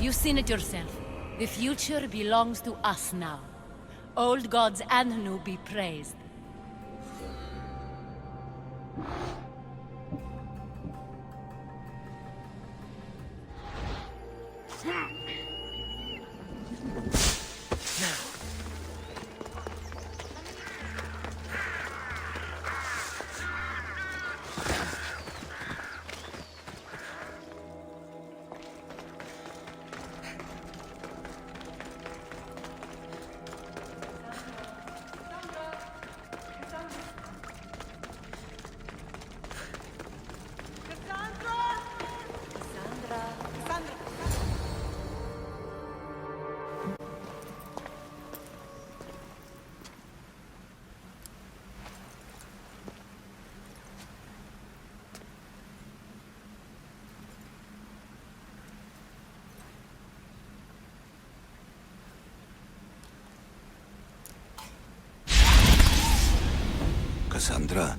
You've seen it yourself. The future belongs to us now. Old gods and new be praised. Cassandra,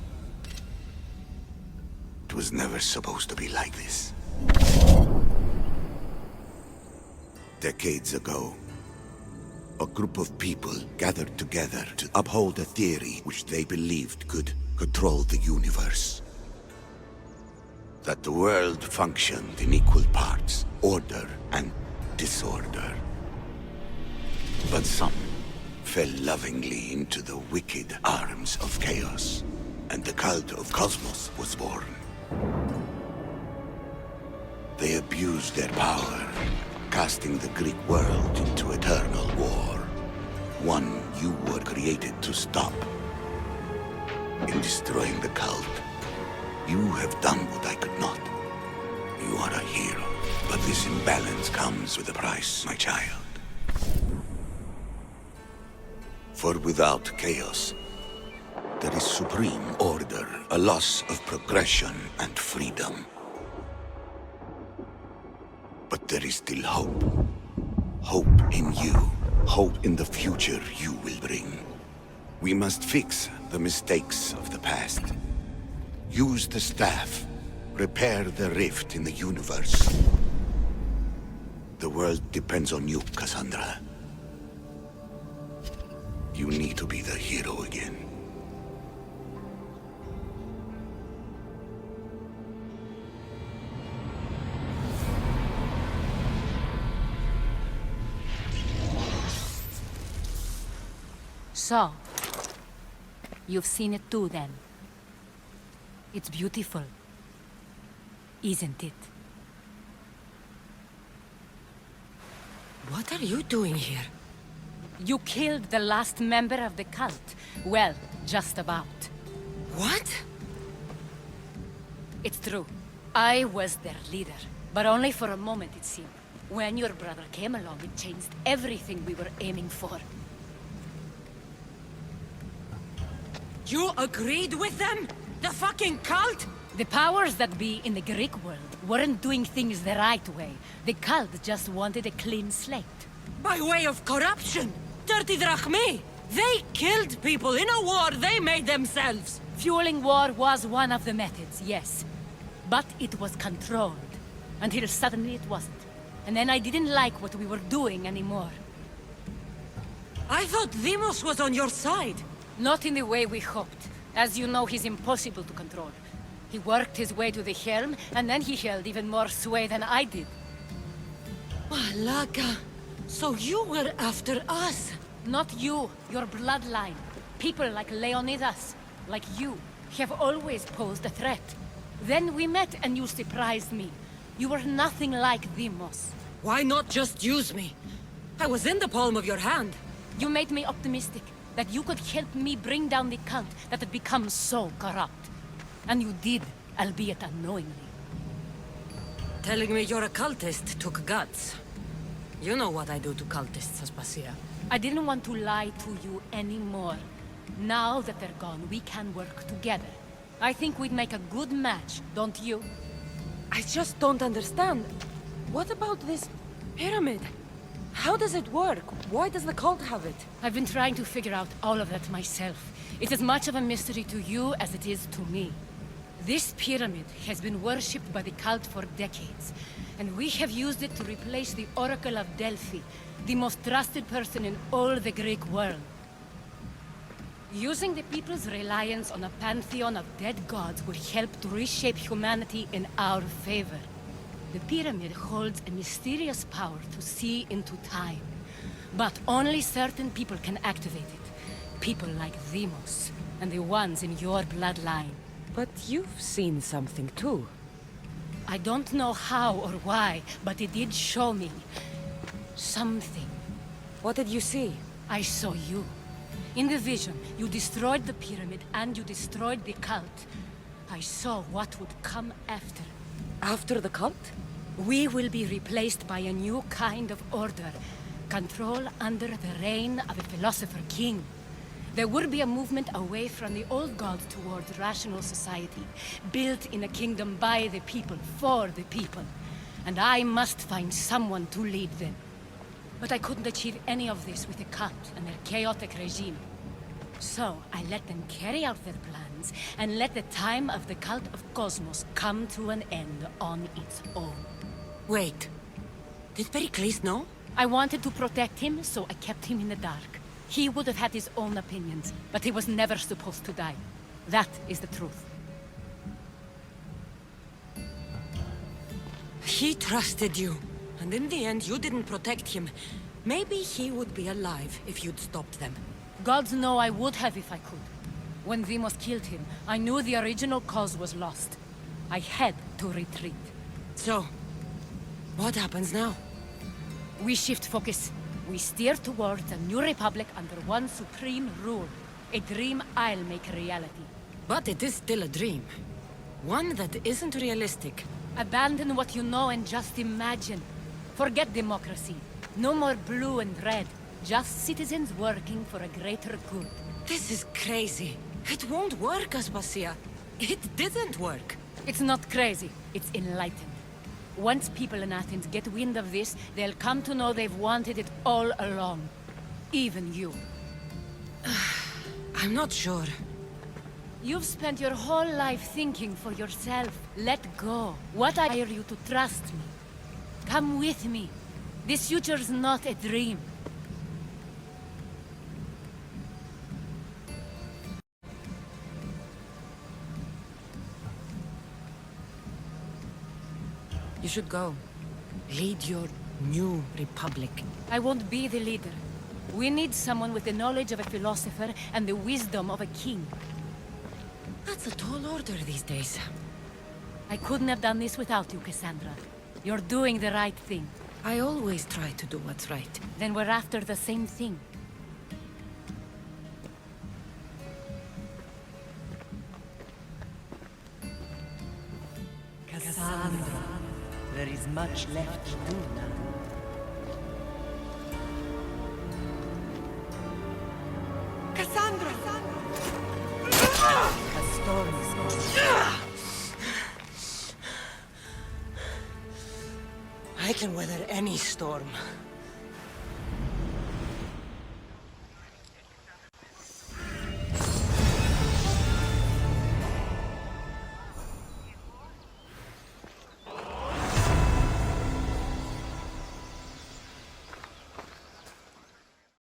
it was never supposed to be like this. Decades ago, a group of people gathered together to uphold a theory which they believed could control the universe. That the world functioned in equal parts, order and disorder. But some fell lovingly into the wicked arms of chaos, and the cult of Cosmos was born. They abused their power, casting the Greek world into eternal war. One you were created to stop. In destroying the cult, you have done what I could not. You are a hero, but this imbalance comes with a price, my child. For without chaos, there is supreme order, a loss of progression and freedom. But there is still hope. Hope in you. Hope in the future you will bring. We must fix the mistakes of the past. Use the staff. Repair the rift in the universe. The world depends on you, Cassandra. You need to be the hero again. So, you've seen it too then. It's beautiful, isn't it? What are you doing here? You killed the last member of the cult. Well, just about. What? It's true. I was their leader, but only for a moment it seemed. When your brother came along, it changed everything we were aiming for. You agreed with them? The fucking cult? The powers that be in the Greek world weren't doing things the right way. The cult just wanted a clean slate. By way of corruption? Dirty drachmi! They killed people in a war they made themselves! Fueling war was one of the methods, yes. But it was controlled. Until suddenly it wasn't. And then I didn't like what we were doing anymore. I thought Deimos was on your side. Not in the way we hoped. As you know, he's impossible to control. He worked his way to the helm, and then he held even more sway than I did. Malaka, so you were after us? Not you, your bloodline. People like Leonidas, like you, have always posed a threat. Then we met and you surprised me. You were nothing like Deimos. Why not just use me? I was in the palm of your hand. You made me optimistic that you could help me bring down the cult that had become so corrupt. And you did, albeit unknowingly. Telling me you're a cultist took guts. You know what I do to cultists, Aspasia. I didn't want to lie to you anymore. Now that they're gone, we can work together. I think we'd make a good match, don't you? I just don't understand. What about this pyramid? How does it work? Why does the cult have it? I've been trying to figure out all of that myself. It's as much of a mystery to you as it is to me. This pyramid has been worshipped by the cult for decades. And we have used it to replace the Oracle of Delphi, the most trusted person in all the Greek world. Using the people's reliance on a pantheon of dead gods would help to reshape humanity in our favor. The pyramid holds a mysterious power to see into time. But only certain people can activate it. People like Demos, and the ones in your bloodline. But you've seen something too. I don't know how or why, but it did show me something. What did you see? I saw you. In the vision, you destroyed the pyramid and you destroyed the cult. I saw what would come after. After the cult? We will be replaced by a new kind of order. Control under the reign of a philosopher king. There will be a movement away from the old gods towards rational society, built in a kingdom by the people, for the people. And I must find someone to lead them. But I couldn't achieve any of this with the cult and their chaotic regime. So I let them carry out their plans, and let the time of the cult of Cosmos come to an end on its own. Wait. Did Pericles know? I wanted to protect him, so I kept him in the dark. He would have had his own opinions, but he was never supposed to die. That is the truth. He trusted you, and in the end you didn't protect him. Maybe he would be alive if you'd stopped them. Gods know I would have if I could. When Demos killed him, I knew the original cause was lost. I had to retreat. So, what happens now? We shift focus. We steer towards a new republic under one supreme rule. A dream I'll make a reality. But it is still a dream. One that isn't realistic. Abandon what you know and just imagine. Forget democracy. No more blue and red. Just citizens working for a greater good. This is crazy. It won't work, Aspasia. It didn't work. It's not crazy. It's enlightened. Once people in Athens get wind of this, they'll come to know they've wanted it all along. Even you. I'm not sure. You've spent your whole life thinking for yourself. Let go. What I hire you to trust me. Come with me. This future's not a dream. You should go. Lead your new republic. I won't be the leader. We need someone with the knowledge of a philosopher and the wisdom of a king. That's a tall order these days. I couldn't have done this without you, Cassandra. You're doing the right thing. I always try to do what's right. Then we're after the same thing. Cassandra, there is much left to do now. Cassandra! A storm is coming. I can weather any storm.